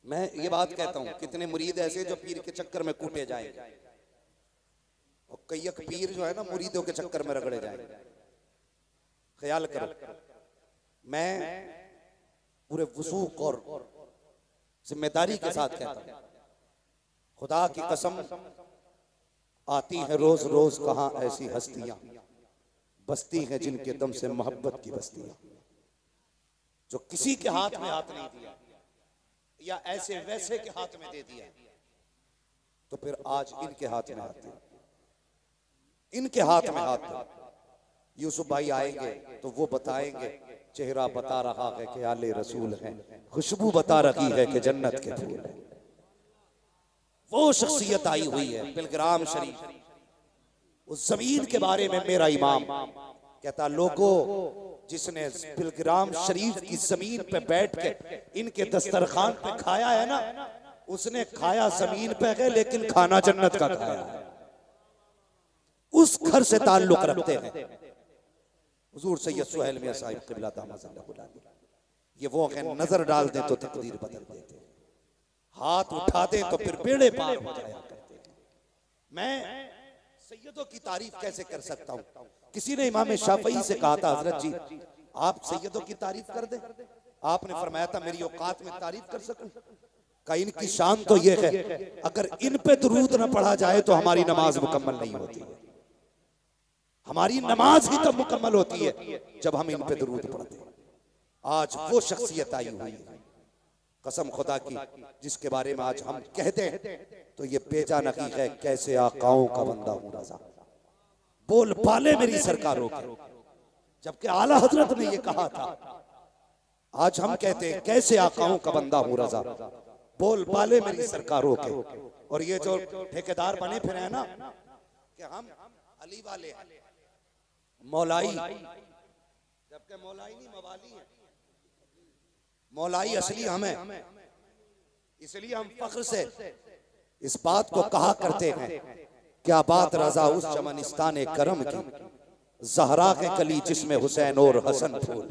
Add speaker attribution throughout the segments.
Speaker 1: मैं ये बात कहता हूँ, कितने मुरीद ऐसे जो पीर के चक्कर में कूटे जाएंगे, और कई पीर जो है ना मुरीदों के चक्कर में रगड़े जाएंगे। ख्याल करो, मैं पूरे वसूख और जिम्मेदारी के साथ कहता हूँ, खुदा की कसम, आती है रोज रोज कहां ऐसी हस्तियां, बस्ती हैं जिनके दम से मोहब्बत की बस्तियां, जो किसी के हाथ में हाथ नहीं दिया या ऐसे वैसे के हाथ में दे दिया, तो फिर आज इनके हाथ में हाथ दे, इनके हाथ में हाथ दे। यूसुफ भाई आएंगे तो वो बताएंगे, चेहरा बता रहा है कि आले रसूल हैं, खुशबू बता रही है कि जन्नत के फूल हैं। वो शख्सियत आई हुई है बिलग्राम शरीफ। उस जमीन के बारे में मेरा इमाम कहता, लोगों जिसने बिलग्राम शरीफ की जमीन पे बैठ के इनके दस्तरखान पे खाया है ना, उसने खाया जमीन पे है लेकिन खाना जन्नत का खाया है। उस घर से ताल्लुक रखते हैं हुजूर सैयद सुहेल मियां साहिब क़िबला दामद। ये वो है, नजर डाल दें तो तकदीर बदल देते, हाथ उठा दें तो फिर बेड़े पार हो जाया करते हैं। मैं सैयदों की तारीफ कैसे कर सकता हूं? किसी ने इमाम शाफई से कहा था, हजरत जी आप सैयदों की तारीफ कर दें। आपने फरमाया था मेरी औकात में तारीफ कर सकूं? का इनकी शान तो ये है, अगर इन पे दुरूद न पढ़ा जाए तो हमारी नमाज मुकम्मल नहीं होती है। हमारी नमाज ही तब मुकम्मल होती है जब हम इन पे दुरूद पढ़ते हैं। आज वो शख्सियत आई हुई है, कसम खुदा की, जिसके बारे में आज हम कहते हैं तो ये बेजा नहीं है, कैसे आकाओं का बंदा हूं रजा, बोल पाले मेरी सरकारों के, जबकि आला हजरत ने ये कहा था। आज हम कहते हैं कैसे आकाओं का बंदा हूं रजा, बोल पाले मेरी सरकारों के। और ये जो ठेकेदार बने फिर है ना कि हम अली वाले हैं, मौलाई, जबकि मौलाई नहीं मवाली है, मौलाई असली हम है। इसलिए हम फख्र से इस बात को कहा करते हैं, क्या बात रजा उस चमनिस्तान करम की, जहरा के कली जिसमें हुसैन और हसन फूल।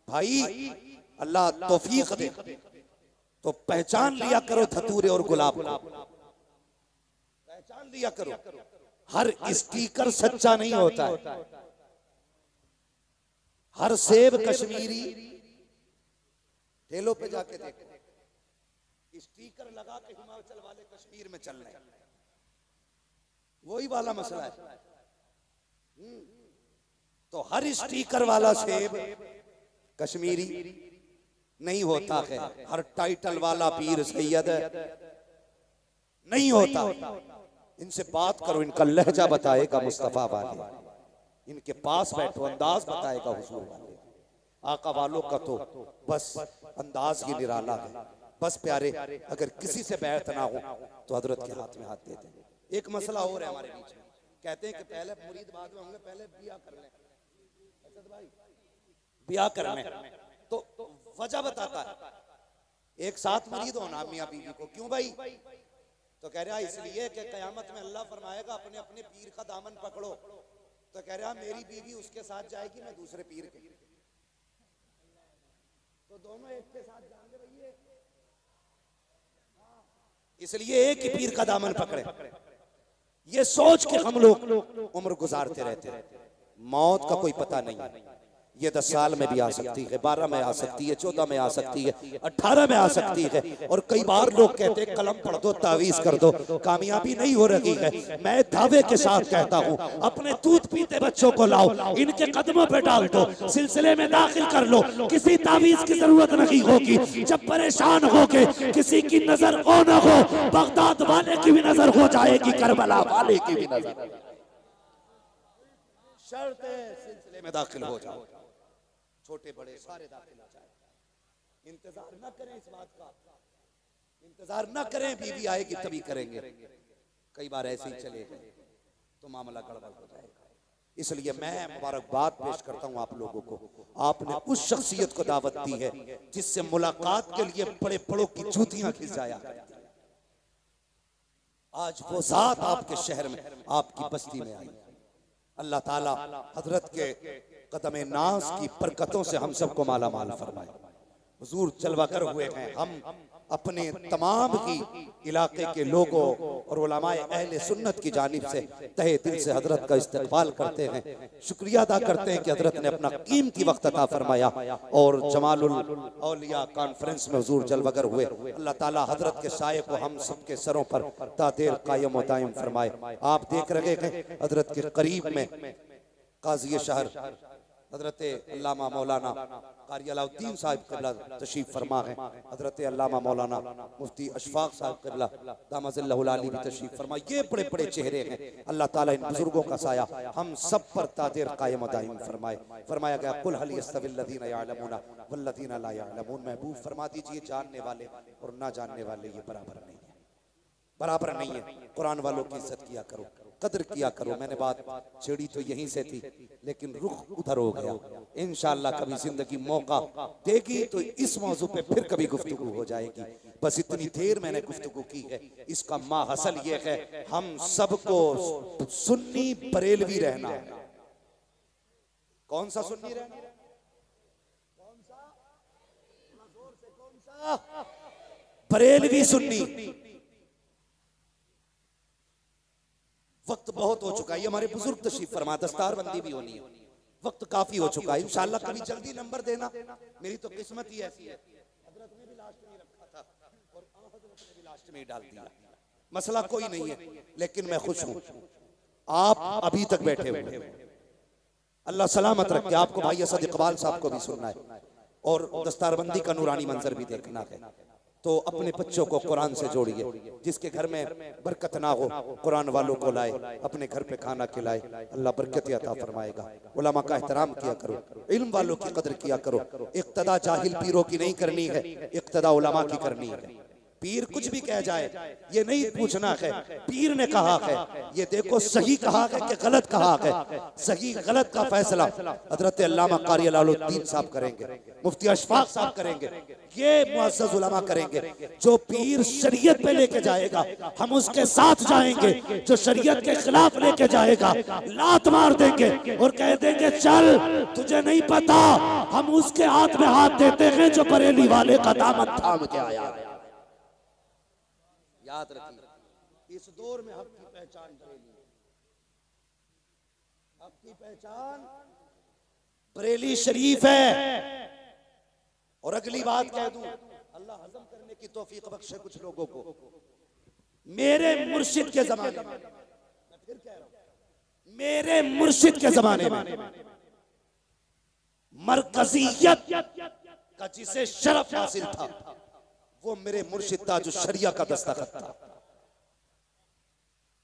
Speaker 1: भाई अल्लाह तौफीक दे तो पहचान लिया करो धतूरे और गुलाब को, पहचान लिया करो। हर स्टीकर सच्चा नहीं होता है, हर सेब कश्मीरी ठेलों पे जाके देखो, स्टीकर लगा के हिमाचल वाले कश्मीर में चल रहे हैं, वही वाला मसला है। तो हर स्टीकर वाला सेब कश्मीरी नहीं होता है, हर टाइटल वाला पीर सैयद नहीं होता। इनसे बात करो, इनका लहजा बताएगा मुस्तफा वाले, इनके पास बैठो अंदाज बताएगा हुजूर वाले। आका वालों का तो बस अंदाज ही निराला है। बस प्यारे, अगर किसी से बैठ ना हो तो हजरत के हाथ में हाथ देते हैं। एक मसला और है हमारे बीच में, कहते हैं कि पहले मुरीद बाद में होंगे, पहले बिया कर लें। असद भाई बिया कर लें तो वजह बताता है, एक साथ मुरीद होना मियां बीवी को, क्यों भाई? तो कह रहा इसलिए कि कयामत में अल्लाह फरमाएगा अपने अपने पीर का दामन पकड़ो। तो कह रहा मेरी बीवी उसके साथ जाएगी, मैं दूसरे पीर के, तो दोनों एक के साथ जाएंगे भैया। इसलिए एक ही पीर का दामन पकड़े, ये सोच के हम लोग उम्र गुजारते रहते हैं। मौत का कोई पता नहीं, ये 10 साल में भी आ सकती है, 12 में आ सकती है, 14 में आ सकती है, 18 में आ सकती है। और कई बार लोग कहते हैं कलम पढ़ दो, तावीज कर दो, कामयाबी नहीं हो रही है। मैं दावे के साथ कहता हूँ, अपने दूध पीते बच्चों को लाओ, इनके कदमों पे डाल दो, सिलसिले में दाखिल कर लो, किसी तावीज की जरूरत नहीं होगी। जब परेशान होके किसी की नजर हो न हो, बगदाद वाले की भी नजर हो जाएगी, करबला वाले की भी नजर, शर्त है सिलसिले में दाखिल हो जाओ, छोटे बड़े सारे दाखिल हो जाए। इंतजार न करें इस बात का, इंतजार न करें बीवी आएगी तभी करेंगे। कई बार ऐसे ही चले गए तो मामला गड़बड़ हो जाएगा। इसलिए मैं मुबारकबाद पेश करता हूं आप लोगों को, आपने उस शख्सियत को दावत दी है जिससे मुलाकात के लिए बड़े बड़ों की जूतियां खिंचाया करती है। आज वो जात आपके शहर में, आपकी बस्ती में आई। अल्लाह ताला हजरत के कदम नाज की बरकतों से हम सबको माला माल फरमाए। हुजूर जलवागर हुए हैं। हम अपने तमाम ही इलाके के लोगों और उलमाए अहले सुन्नत की जानिब से तहे दिल से हजरत का इस्तकबाल करते हैं, शुक्रिया अदा करते हैं कि हजरत ने अपना कीमती वक्त अता फरमाया और जमालुल औलिया कॉन्फ्रेंस में हुजूर जलवागर हुए। अल्लाह ताला हजरत के साये को हम सबके सरों पर तादेर कायम व दायम फरमाए। आप देख रहे हैं हजरत के करीब में काजी शहर हजरत अल्लामा मौलाना कारी अलाउद्दीन साहब क़िबला तशरीफ फरमा है। हजरत अल्लामा मौलाना मुफ्ती अशफाक साहब क़िबला दामज़िल्लहुल आली भी तशरीफ फरमा। ये बड़े बड़े चेहरे हैं। अल्लाह ताला इन बुजुर्गों का साया हम सब पर तादेर कायम दायम फरमाए। फरमाया गया कुल हल यस्तविल लज़ीना यअलमून वल्लज़ीना ला यअलमून। महबूब फरमा दीजिए जानने वाले और ना जानने वाले ये बराबर नहीं है, बराबर नहीं है। कुरान वालों की इज्जत किया करो, कदर किया करो। मैंने बात छेड़ी तो यहीं से थी लेकिन रुख उधर हो गया। इंशाअल्लाह कभी जिंदगी मौका देगी तो इस मौजू पे फिर कभी गुफ्तगू हो जाएगी। बस इतनी देर मैंने गुफ्तगू की है, इसका माहसल ये है हम सबको सुन्नी बरेलवी रहना है। कौन सा सुन्नी रहना? कौन सा? बरेलवी सुन्नी। वक्त बहुत हो चुका है, हमारे बुजुर्ग तशरीफ फरमा, दस्तार बंदी भी होनी है, वक्त काफी हो चुका है। इंशाअल्लाह कभी जल्दी नंबर देना, मेरी तो किस्मत ही ऐसी है। हजरत ने भी लास्ट में रखा था और हजरत ने भी लास्ट में ही डाल दिया। मसला कोई नहीं है, लेकिन मैं खुश हूं आप अभी तक बैठे हुए। अल्लाह सलामत रखे आपको। भाई असद इकबाल साहब को भी सुनना है और दस्तारबंदी का नूरानी मंजर भी देखना है, तो अपने बच्चों को कुरान से जोड़िए। जिसके घर में बरकत ना हो कुरान वालों को लाए, अपने घर पे खाना खिलाए, अल्लाह बरकत अता फरमाएगा। उलमा का एहतराम किया करो, इल्म वालों की कदर किया करो। इक्तदा जाहिल पीरों की नहीं करनी है, इक्तदा उलमा की करनी है। पीर कुछ भी कह जाए ये नहीं पूछना है पीर ने कहा है, ये देखो सही कहा है कि गलत कहा है। सही गलत का फैसला हजरत अल्लामा कारी अलाउद्दीन साहब करेंगे, मुफ्ती अशफाक साहब करेंगे, ये मुअज़्ज़ज़ उलमा करेंगे। जो पीर शरीयत पे लेके जाएगा हम उसके साथ जाएंगे, जो शरीयत के खिलाफ लेके जाएगा लात मार देंगे और कह देंगे चल तुझे नहीं पता। हम उसके हाथ में हाथ देते हैं जो बरेली वाले का दामन थाम के आया। याद रखिए इस दौर में हक की पहचान बरेली, हक की पहचान बरेली शरीफ है। और अगली बात कह दूं, अल्लाह हजम करने की तौफीक बख्शे कुछ लोगों को। मेरे मुर्शिद के जमाने में, मैं फिर कह रहा हूं, मेरे मुर्शिद के जमाने में मरकजियत का जिसे शरफ हासिल था वो मेरे मुर्शिद था जो शरिया का दस्तखत था।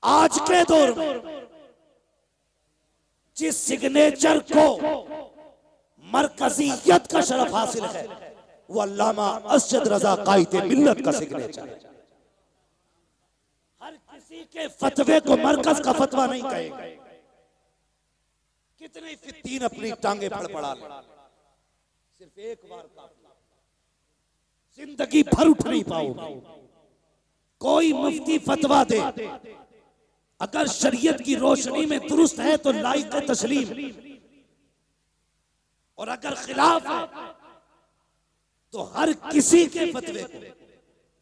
Speaker 1: आज के दौर में जिस सिग्नेचर को मरकजियत का शरफ हासिल है वो अल्लामा असद रजा कायदे मिल्लत का सिग्नेचर है। हर किसी के फतवे को मरकज का फतवा नहीं कहेगा। कितने फित्तीन अपनी टांगे फड़फड़ा ले, सिर्फ एक बार काफी, जिंदगी भर उठ नहीं पाओगे। कोई मुफ्ती फतवा दे अगर शरीयत की रोशनी में दुरुस्त है तो लाइक तस्लीम, और अगर खिलाफ है तो हर किसी के फतवे को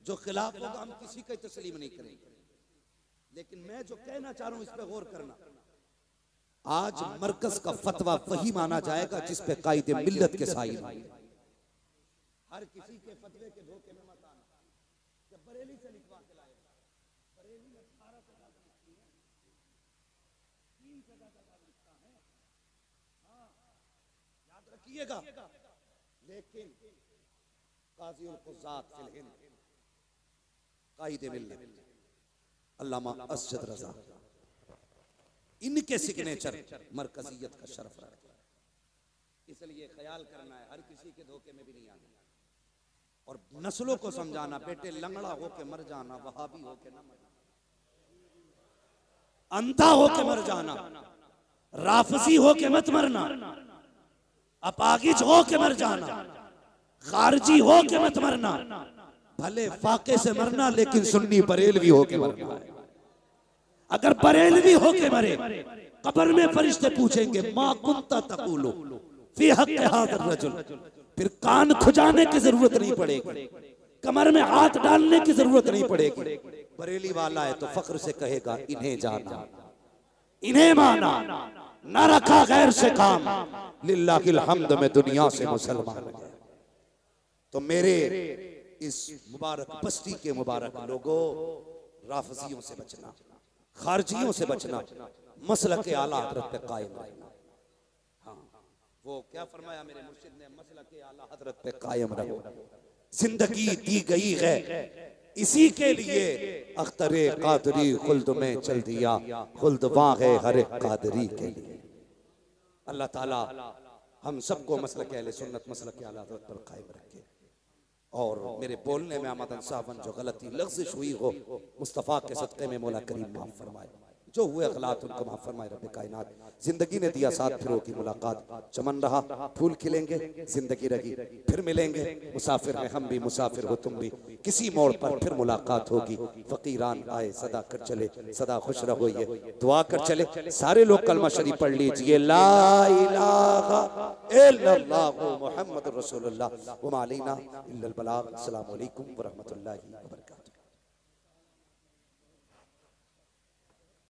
Speaker 1: जो खिलाफ होगा हम किसी का तस्लीम नहीं करेंगे। लेकिन मैं जो कहना चाह रहा हूं इस पे गौर करना, आज मरकज का फतवा वही माना जाएगा जिस पे कायदे मिल्लत के साइल। हर किसी के फतवे के धोखे में मत आना। जब बरेली से लिखवा के लाए, बरेली में 18 जगह लिखती है, 3 जगह लिखता है, हाँ याद रखिएगा। लेकिन काज़ी उल क़ुज़्ज़ात फिल हिंद कायदे मिल्लत अल्लामा असद रज़ा, इनके सिग्नेचर मरकजियत का शरफ रखता है। इसलिए ख्याल करना है हर किसी के धोखे में भी नहीं आना। और नस्लों को समझाना, बेटे लंगड़ा होके मर जाना, वहाबी होके न मरना, अंधा होके मर जाना, राफसी होके मत मरना, अपागिज होके मर जाना, खारजी होके मत मरना। भले फाके से मरना लेकिन सुन्नी बरेलवी होके मरना है। अगर बरेलवी होके मरे कब्र में फरिश्ते पूछेंगे मा कुंता तक़ूलु फी हक़्क़ि हाज़ा रजुल, फिर कान खुजाने की जरूरत नहीं पड़ेगी, कमर में हाथ डालने की जरूरत नहीं पड़ेगी। बरेली वाला है तो फख्र से कहेगा इन्हें जाना, इन्हें माना, न रखा गैर से काम, लिल्लाहिल हम्द में दुनिया से मुसलमान हो गए। तो मेरे इस मुबारक बस्ती के मुबारक लोगों, राफजियों से बचना, खारजियों से बचना, मसलक के आला हजरत पे कायम रहना। हाँ, वो क्या फरमाया मेरे मुर्शिद ने, मसलक के आला हजरत पे कायम रहो। जिंदगी दी गई है इसी के लिए, अख्तरे कादरी खुल्द में चल दिया, खुल्द वहाँ है हर एक कादरी के लिए। अल्लाह ताला हम सबको मसलक अहले सुन्नत, मसलक आला हज़रत पर कायम रखे। और मेरे बोलने में आमदन सावन जो गलती लफ्ज़िश हुई हो, मुस्तफ़ा के सदक़े में मौला करीम माफ़ फरमाए। जो हुए गलत उनको माफ़ फरमाए रब्बे कायनात। जिंदगी ने दिया साथ, फिर की मुलाकात, चमन रहा फूल खिलेंगे, जिंदगी रही फिर मिलेंगे। मुसाफिर हैं हम भी, मुसाफिर हो तुम भी, किसी मोड़ पर फिर मुलाकात होगी। फकीरान आए सदा कर चले, सदा खुश रहो ये दुआ कर चले। सारे लोग कलमा शरीफ पढ़ लीजिए, ला इलाहा इल्लल्लाहु मुहम्मदुर रसूलुल्लाह व मा अलैना इल्लल बलाग। अस्सलामु अलैकुम व रहमतुल्लाहि व बरकातहू।